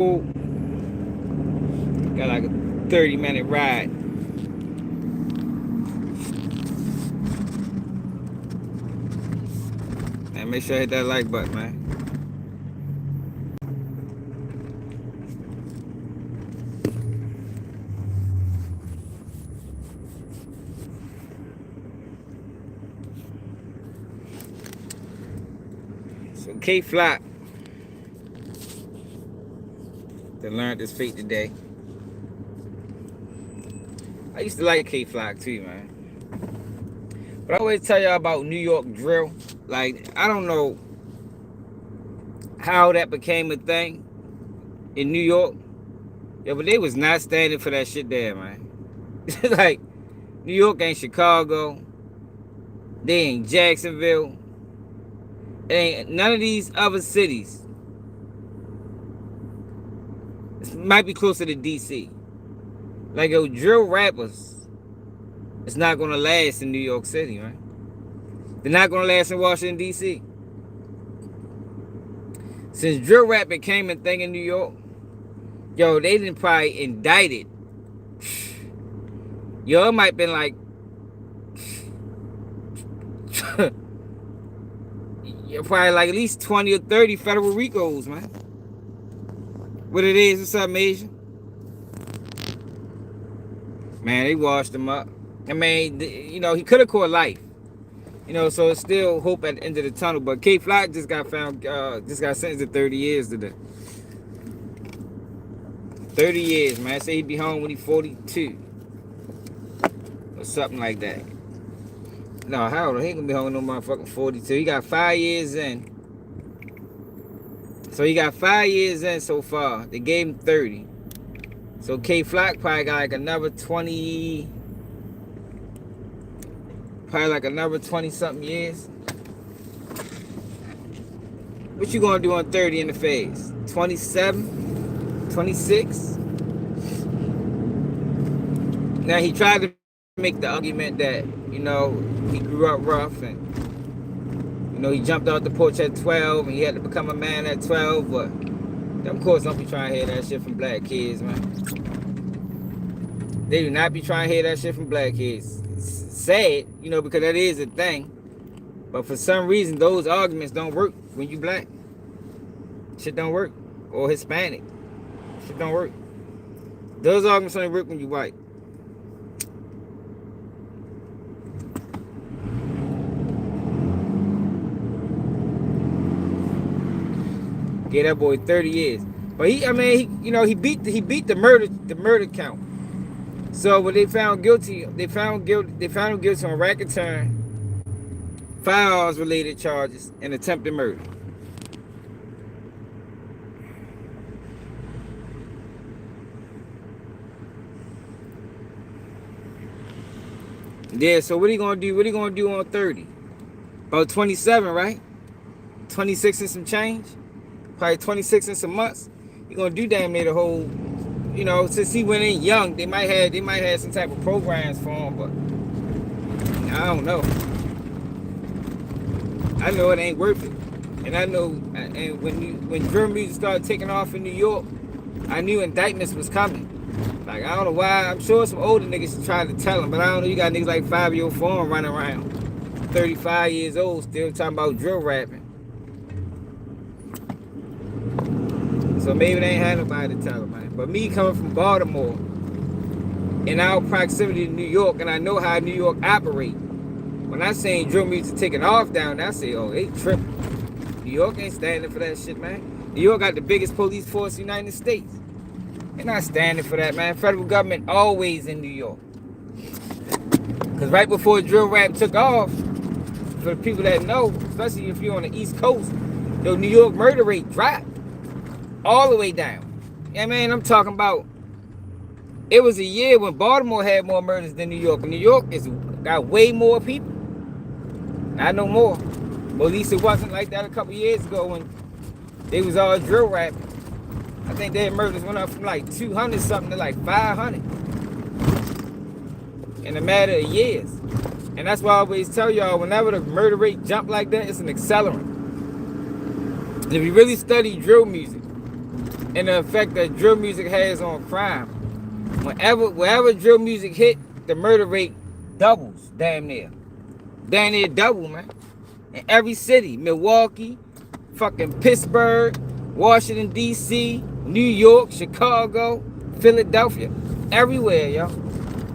Got like a 30-minute ride. And make sure I hit that like button, man. So K Flock that learned his fate today. I used to like K Flock too, man. But I always tell y'all about New York drill. Like, I don't know how that became a thing in New York. Yeah, but they was not standing for that shit there, man. Like, New York ain't Chicago. They ain't Jacksonville. It ain't none of these other cities. It might be closer to DC. Like, yo, drill rappers, it's not gonna last in New York City, man. They're not gonna last in Washington, DC. Since drill rap became a thing in New York, yo, they didn't probably indict it. Yo, it might been like probably like at least 20 or 30 federal Ricos, man. What it is, what's up, Asian? Man, they washed him up. I mean, you know, he could have caught life. You know, so it's still hope at the end of the tunnel. But K Flock just got found, just got sentenced to 30 years today. 30 years, man. Say he'd be home when he's 42. Or something like that. No, how old? He ain't gonna be home no motherfucking 42. He got 5 years in. So he got 5 years in so far. They gave him 30. So K Flock probably got like another 20. Probably like another 20 something years. What you gonna do on 30 in the face? 27? 26? Now he tried to make the argument that, you know, he grew up rough and, you know, he jumped off the porch at 12 and he had to become a man at 12, but of course don't be trying to hear that shit from black kids, man. They do not be trying to hear that shit from black kids. It's sad, you know, because that is a thing. But for some reason, those arguments don't work when you black. Shit don't work. Or Hispanic. Shit don't work. Those arguments only work when you white. Yeah, that boy 30 years. But he beat the murder count. So when they found guilty, they found him guilty on racketeering, firearms related charges, and attempted murder. Yeah, so what are you gonna do? What are you gonna do on 30? About 27, right? 26 and some change? Probably 26 and some months. You're gonna do damn near the whole, you know, since he went in young, they might have some type of programs for him, but I don't know. I know it ain't worth it. And I know, and when drill music started taking off in New York, I knew indictments was coming. Like, I don't know why. I'm sure some older niggas tried to tell him, but I don't know. You got niggas like 5-year-old form running around, 35 years old, still talking about drill rapping. So maybe they ain't had nobody to tell them, man. But me coming from Baltimore, in our proximity to New York, and I know how New York operate. When I seen drill music taking off down there, I say, oh, they tripping. New York ain't standing for that shit, man. New York got the biggest police force in the United States. They're not standing for that, man. Federal government always in New York. Because right before drill rap took off, for the people that know, especially if you're on the East Coast, the New York murder rate dropped all the way down. Yeah, man, I'm talking about, it was a year when Baltimore had more murders than New York. And New York got way more people. Not no more. But at least it wasn't like that a couple years ago when they was all drill rapping. I think their murders went up from like 200 something to like 500 in a matter of years. And that's why I always tell y'all, whenever the murder rate jump like that, it's an accelerant. And if you really study drill music, and the effect that drill music has on crime. Wherever drill music hit, the murder rate doubles, damn near. Damn near double, man. In every city, Milwaukee, fucking Pittsburgh, Washington, D.C., New York, Chicago, Philadelphia, everywhere, yo.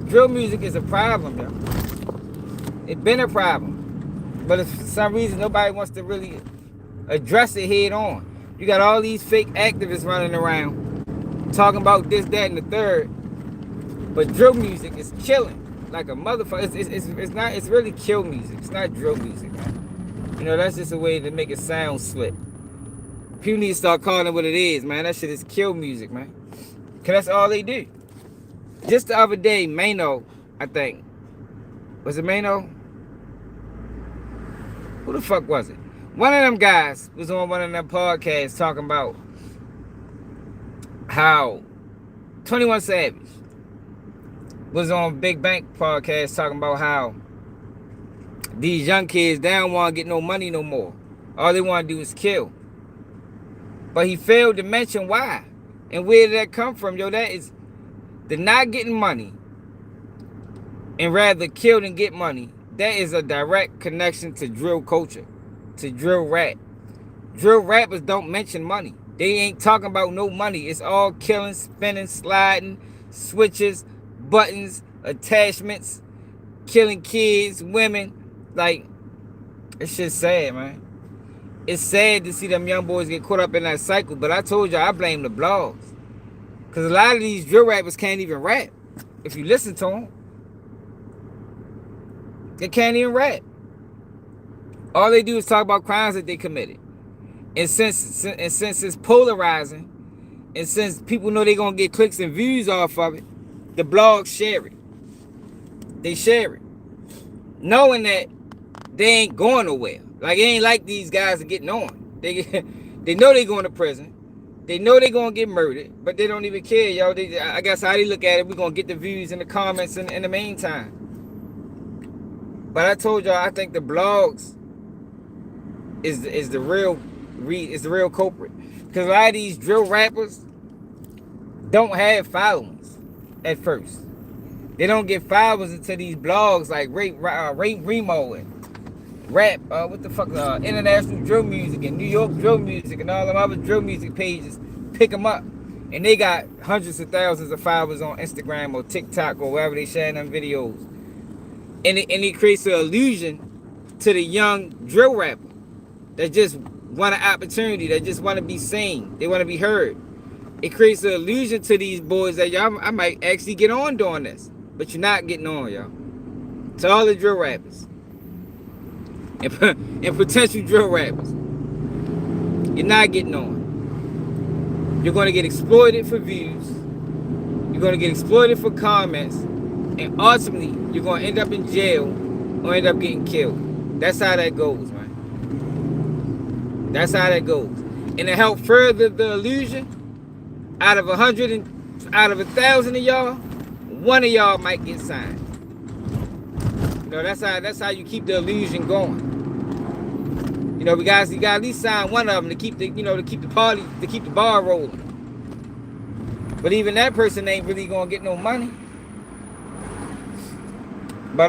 Drill music is a problem, yo. It's been a problem. But if for some reason nobody wants to really address it head on. You got all these fake activists running around talking about this, that, and the third. But drill music is killing like a motherfucker. It's really kill music. It's not drill music, man. You know, that's just a way to make it sound slick. People need to start calling it what it is, man. That shit is kill music, man. Cause that's all they do. Just the other day, Mano, I think. Was it Mano? Who the fuck was it? One of them guys was on one of them podcasts talking about how 21 Savage was on Big Bank podcast talking about how these young kids, they don't want to get no money no more. All they want to do is kill. But he failed to mention why. And where did that come from? Yo, that is the not getting money and rather kill than get money. That is a direct connection to drill culture, to drill rap. Drill rappers don't mention money. They ain't talking about no money. It's all killing, spinning, sliding, switches, buttons, attachments, killing kids, women. Like, it's just sad, man. It's sad to see them young boys get caught up in that cycle. But I told you, I blame the blogs. Because a lot of these drill rappers can't even rap. If you listen to them, they can't even rap. All they do is talk about crimes that they committed. And since it's polarizing, and since people know they're going to get clicks and views off of it, the blogs share it. They share it. Knowing that they ain't going nowhere. Like, it ain't like these guys are getting on. They know they going to prison. They know they going to get murdered, but they don't even care, yo. I guess how they look at it, we're going to get the views and the comments in the meantime. But I told y'all, I think the blogs is the real culprit. Because a lot of these drill rappers don't have followings at first. They don't get followers until these blogs like Ray Remo and Rap, International Drill Music and New York Drill Music and all them other drill music pages pick them up. And they got hundreds of thousands of followers on Instagram or TikTok or wherever they share them videos. And it creates an illusion to the young drill rapper that just want an opportunity, that just want to be seen. They want to be heard. It creates an illusion to these boys that y'all, I might actually get on doing this. But you're not getting on, y'all. To all the drill rappers and potential drill rappers, you're not getting on. You're going to get exploited for views. You're going to get exploited for comments. And ultimately, you're going to end up in jail or end up getting killed. That's how that goes, man. That's how that goes. And to help further the illusion, out of 1,000 of y'all, one of y'all might get signed. You know, that's how you keep the illusion going. You know, you got at least sign one of them to keep the bar rolling. But even that person ain't really gonna get no money. But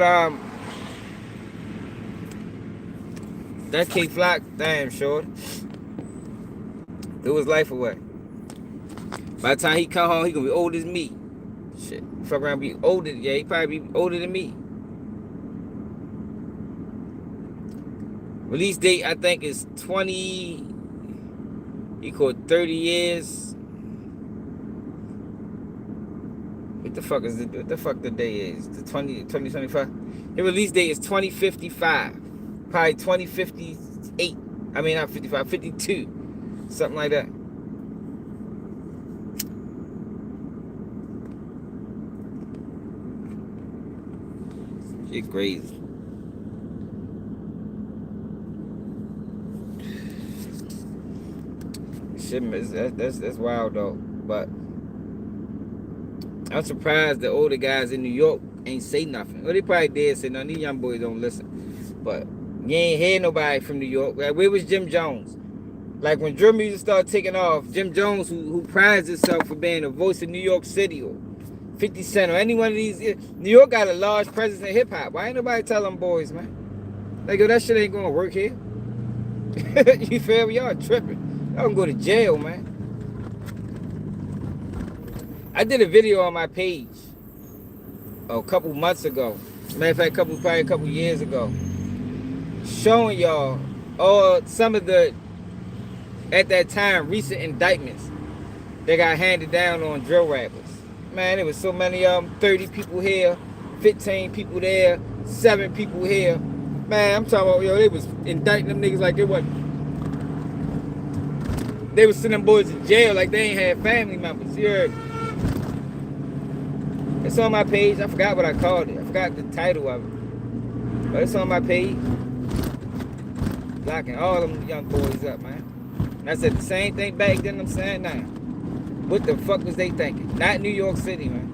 that K Flock, damn short, threw his life away. By the time he come home, he gonna be old as me. Shit, fuck around, be older. Yeah, he probably be older than me. Release date, I think, is 20. He called 30 years. What the fuck the day is? The 2025. His release date is 2055. Probably 2058. I mean, not 55, 52. Something like that. Shit crazy. That's wild though. But I'm surprised the older guys in New York ain't say nothing. Well, they probably did say nothing. These young boys don't listen. But you ain't hear nobody from New York. Like, where was Jim Jones? A Like when drill music started taking off, Jim Jones, who prides himself for being the voice of New York City, or 50 Cent, or any one of these, New York got a large presence in hip hop. Why ain't nobody tell them boys, man? Like, yo, that shit ain't gonna work here. You feel me? Y'all tripping. Y'all can go to jail, man. I did a video on my page a couple months ago. Matter of fact, probably a couple years ago, showing y'all all some of the, at that time, recent indictments that got handed down on drill rappers. Man, there was so many of them. 30 people here, 15 people there, 7 people here. Man, I'm talking about, yo, they was indicting them niggas like they wasn't. They was sending them boys to jail like they ain't had family members. You heard? It's on my page. I forgot what I called it. I forgot the title of it. But it's on my page. Locking all them young boys up, man. And I said the same thing back then I'm saying now. What the fuck was they thinking? Not New York City, man.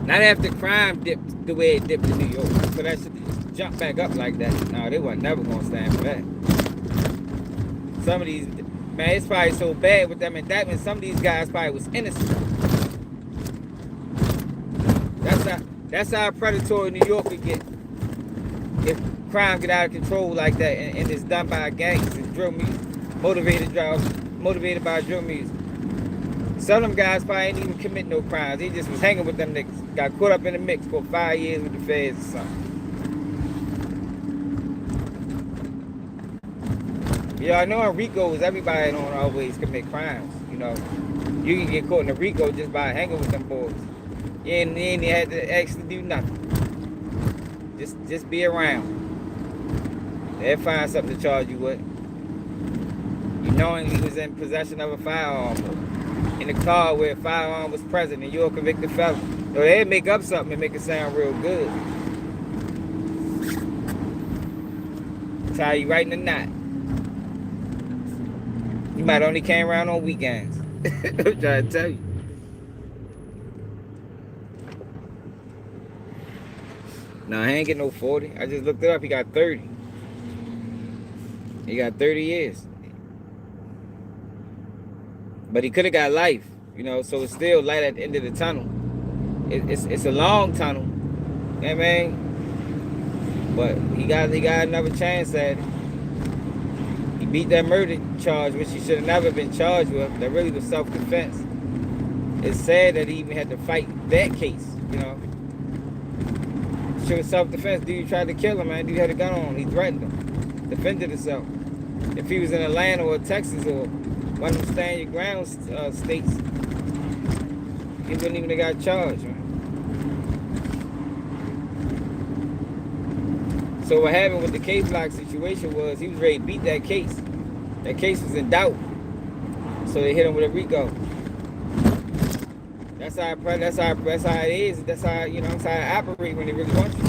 Not after crime dipped the way it dipped in New York. So that shit just jump back up like that. No, they weren't never gonna stand for that. Some of these, man, it's probably so bad with them indictments. Some of these guys probably was innocent. That's how predatory New York could get if crime get out of control like that, and it's done by gangs and drill music, motivated by drill music. Some of them guys probably ain't even commit no crimes. They just was hanging with them niggas. Got caught up in the mix for 5 years with the feds or something. Yeah, I know in Rico's, everybody don't always commit crimes. You know, you can get caught in a Rico just by hanging with them boys. You ain't had to actually do nothing. Just be around. They'll find something to charge you with. You knowing he was in possession of a firearm, in the car where a firearm was present, and you're a convicted felon. So they'll make up something and make it sound real good. Tie you right in the knot. You might only came around on weekends. I'm trying to tell you. No, he ain't getting no 40. I just looked it up. He got 30. He got 30 years. But he could have got life, you know, so it's still light at the end of the tunnel. It's a long tunnel. You know what I mean? But he got another chance at it. He beat that murder charge, which he should have never been charged with. That really was self-defense. It's sad that he even had to fight that case, you know. It was self-defense. Dude tried to kill him, man. Dude had a gun on him. He threatened him. Defended himself. If he was in Atlanta or Texas or one of them stand your ground states, he wouldn't even have got charged, man. So what happened with the K-Block situation was he was ready to beat that case. That case was in doubt. So they hit him with a Rico. That's how it is. That's how, you know, that's how it operates when they really want you.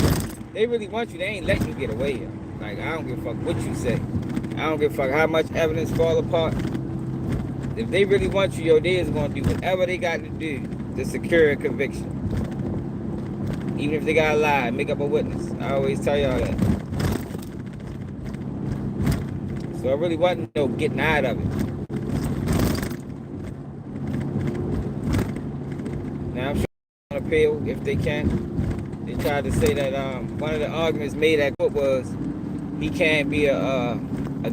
They really want you. They ain't letting you get away. Like, I don't give a fuck what you say. I don't give a fuck how much evidence fall apart. If they really want you, yo, they is going to do whatever they got to do to secure a conviction. Even if they got to lie, make up a witness. I always tell y'all that. So I really wasn't no getting out of it. Now I'm sure on appeal if they can. They tried to say that one of the arguments made at court was he can't be a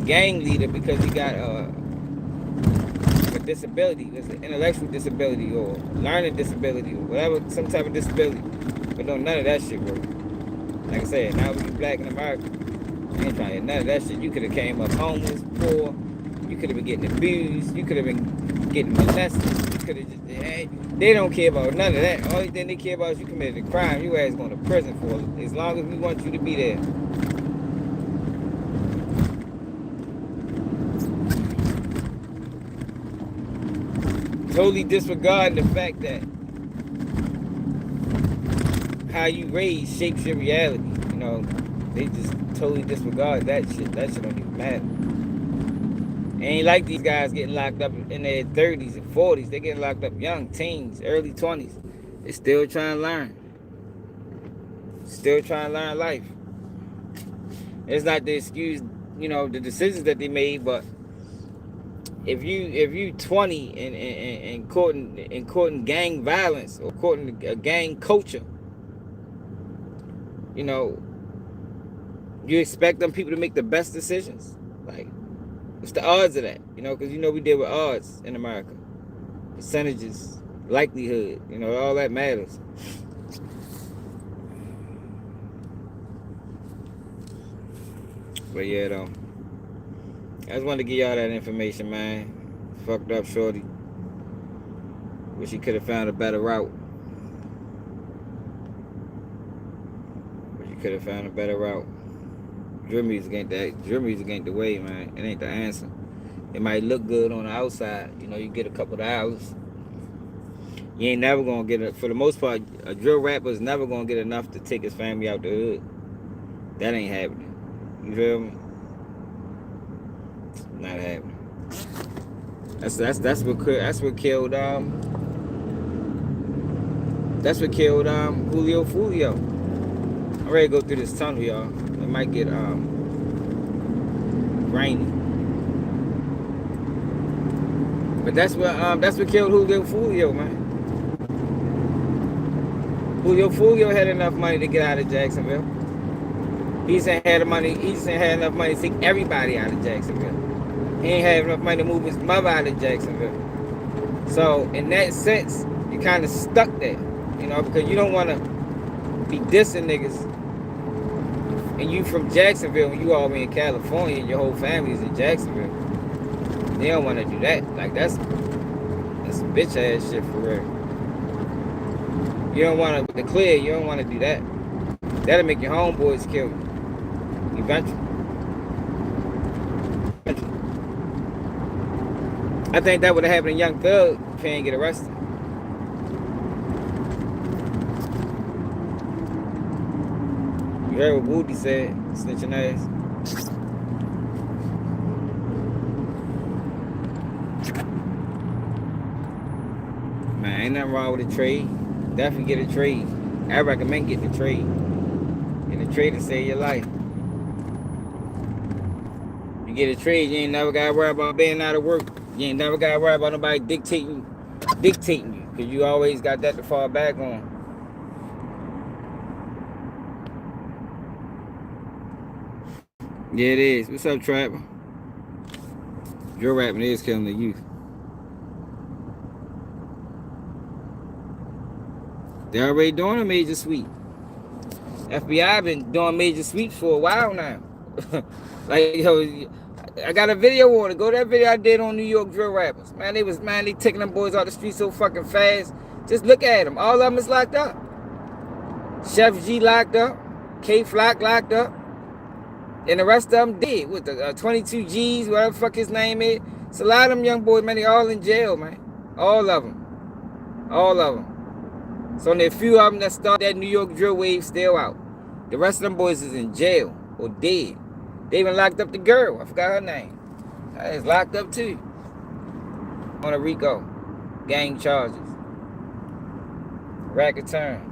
gang leader because he got a disability. It's an intellectual disability or learning disability or whatever, some type of disability. But no, none of that shit work. Like I said, now when you black in America, you ain't trying to hear none of that shit. You could have came up homeless, poor. You could have been getting abused. You could have been getting molested. You could have just, they don't care about none of that. Only thing they care about is you committed a crime. Your ass going to prison for it. As long as we want you to be there. Totally disregarding the fact that how you raise shapes your reality. You know, they just totally disregard that shit. That shit don't even matter. Ain't like these guys getting locked up in their 30s and 40s. They getting locked up young, teens, early 20s. They still trying to learn. Still trying to learn life. It's not the excuse you know, the decisions that they made, but if you 20 and courting gang violence or courting a gang culture, you know, you expect them people to make the best decisions? Like, what's the odds of that? You know, because you know we deal with odds in America, percentages, likelihood. You know, all that matters. But yeah, though, I just wanted to give y'all that information, man. Fucked up shorty. Wish he could have found a better route. Wish he could have found a better route. Drill music ain't that. Drill music ain't the way, man. It ain't the answer. It might look good on the outside. You know, you get a couple of hours. You ain't never gonna get it. For the most part, a drill rapper is never gonna get enough to take his family out the hood. That ain't happening. You feel me? Not happening. That's what killed Julio Fulio. I'm ready to go through this tunnel, y'all. It might get rainy. But that's what killed Julio Fulio, man. Julio Fulio had enough money to get out of Jacksonville. He just ain't had enough money to take everybody out of Jacksonville. He ain't have enough money to move his mother out of Jacksonville. So in that sense, you kind of stuck there, you know, because you don't want to be dissing niggas, and you from Jacksonville, and you all in California, and your whole family's in Jacksonville. They don't want to do that. Like that's bitch ass shit for real. You don't want to declare. You don't want to do that. That'll make your homeboys kill you eventually. I think that would have happened to Young Thug if he didn't get arrested. You heard what Woody said, snitching ass. Man, ain't nothing wrong with a trade. Definitely get a trade. I recommend getting a trade. Get a trade to save your life. You get a trade, you ain't never got to worry about being out of work. You ain't never got to worry about nobody dictating you. Because you always got that to fall back on. Yeah, it is. What's up, Trapper? Drill rapping is killing the youth. They're already doing a major sweep. FBI been doing major sweeps for a while now. Like, yo, I got a video on it. Go to that video I did on New York drill rappers. Man, they taking them boys out the street so fucking fast. Just look at them. All of them is locked up. Chef G locked up. K Flock locked up. And the rest of them dead. With the 22 G's, whatever the fuck his name is. It's a lot of them young boys, man, they all in jail, man. All of them. All of them. So only a few of them that started that New York drill wave still out. The rest of them boys is in jail or dead. They even locked up the girl. I forgot her name. It's locked up too. On a Rico. Gang charges. Racket turn.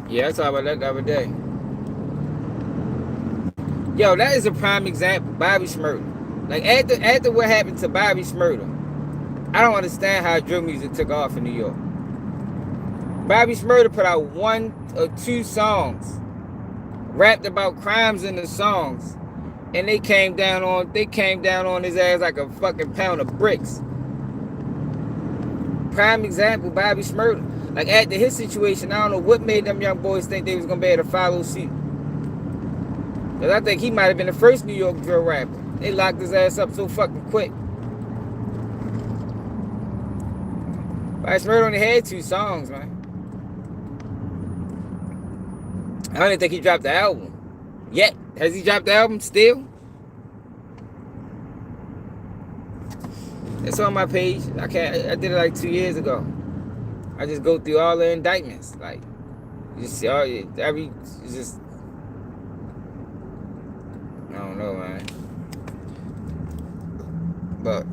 Yeah, I talked about that the other day. Yo, that is a prime example. Bobby Shmurda. Like, after what happened to Bobby Shmurda, I don't understand how drill music took off in New York. Bobby Shmurda put out 1 or 2 songs, rapped about crimes in the songs, and they came down on his ass like a fucking pound of bricks. Prime example, Bobby Shmurda. Like, after his situation, I don't know what made them young boys think they was gonna be able to follow suit. Cause I think he might have been the first New York drill rapper. They locked his ass up so fucking quick. Bobby Shmurda only had 2 songs, man. I don't even think he dropped the album yet. Has he dropped the album still? It's on my page. I did it like 2 years ago. I just go through all the indictments. Like, you see all it's just, I don't know, man. But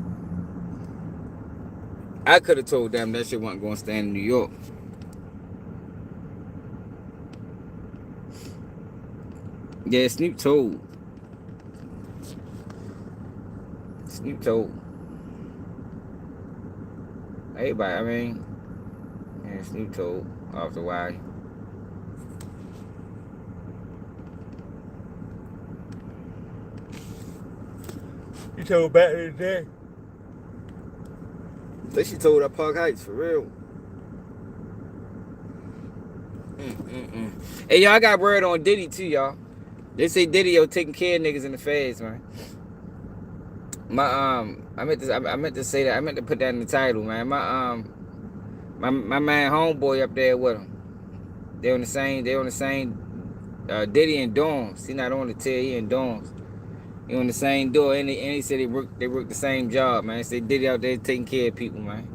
I could have told them that shit wasn't going to stand in New York. Yeah, Snoop told. Snoop told. Everybody, I mean, yeah, Snoop told off the wire. He told back in the day. But she told at Park Heights, for real. Hey, y'all, I got word on Diddy, too, y'all. They say Diddy, taking care of niggas in the feds, man. I meant to say that. I meant to put that in the title, man. My man homeboy up there with him. They on the same Diddy and dorms. He not on the tier, he in dorms. He on the same door, and he said they work the same job, man. They say Diddy out there taking care of people, man.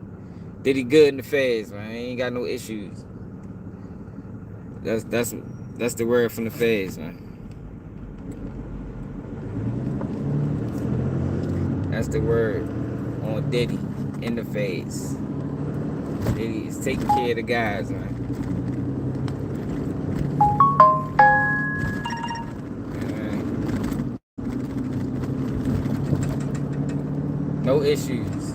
Diddy good in the feds, man. He ain't got no issues. That's the word from the feds, man. That's the word on Diddy in the feds. Diddy is taking care of the guys, man. No issues.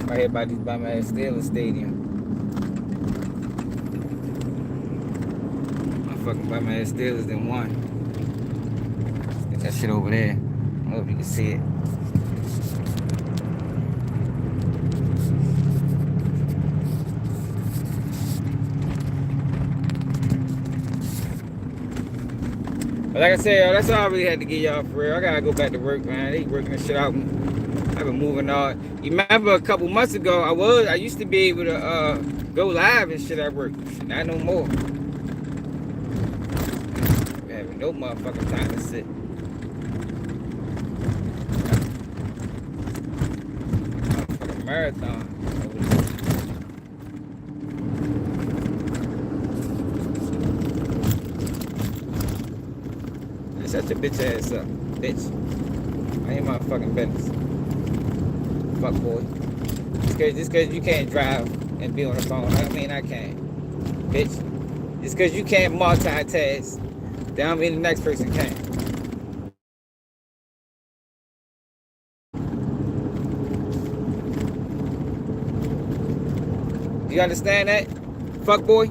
But right here by my Steelers Stadium. Fucking by my Steelers then won. Get that shit over there. I don't know if you can see it. But like I said, that's all I really had to get y'all for real. I gotta go back to work, man. They working this shit out. I've been moving on. You remember a couple months ago, I used to be able to go live and shit at work. Not no more. Having no motherfucking time to sit. Motherfucking marathon. Shut your bitch ass up, bitch. I ain't motherfucking business. Fuck boy. Just cause you can't drive and be on the phone, I mean I can't. Bitch. Just cause you can't multitask, that don't mean the next person can. You understand that? Fuck boy?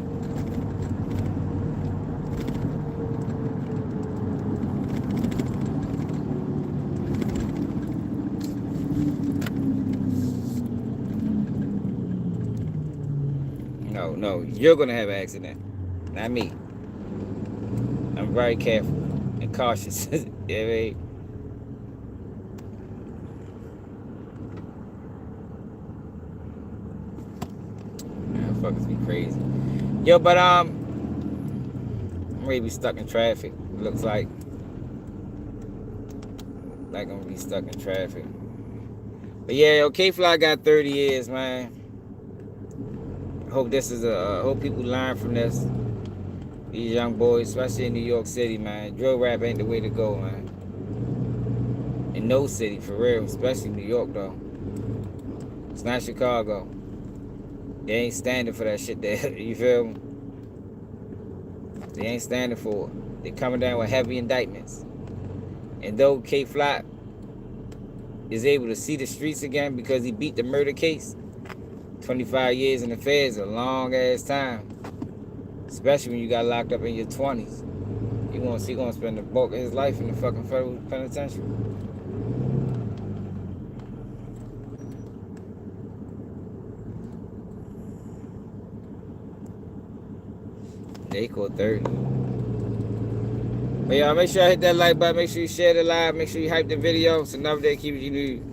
No, you're gonna have an accident, not me. I'm very careful and cautious. Yeah, right? Man, fuckers be crazy. Yo, but I'm ready to be stuck in traffic. It looks like I'm gonna be stuck in traffic. But yeah, K-Fly got 30 years, man. Hope this is hope people learn from this. These young boys, especially in New York City, man. Drill rap ain't the way to go, man. In no city, for real, especially New York, though. It's not Chicago. They ain't standing for that shit there. You feel me? They ain't standing for it. They coming down with heavy indictments. And though K-Fly is able to see the streets again because he beat the murder case, 25 years in the feds is a long ass time. Especially when you got locked up in your 20s. He gonna spend the bulk of his life in the fucking federal penitentiary. They caught 30. But y'all, make sure I hit that like button, make sure you share the live, make sure you hype the video so another day keep it you need.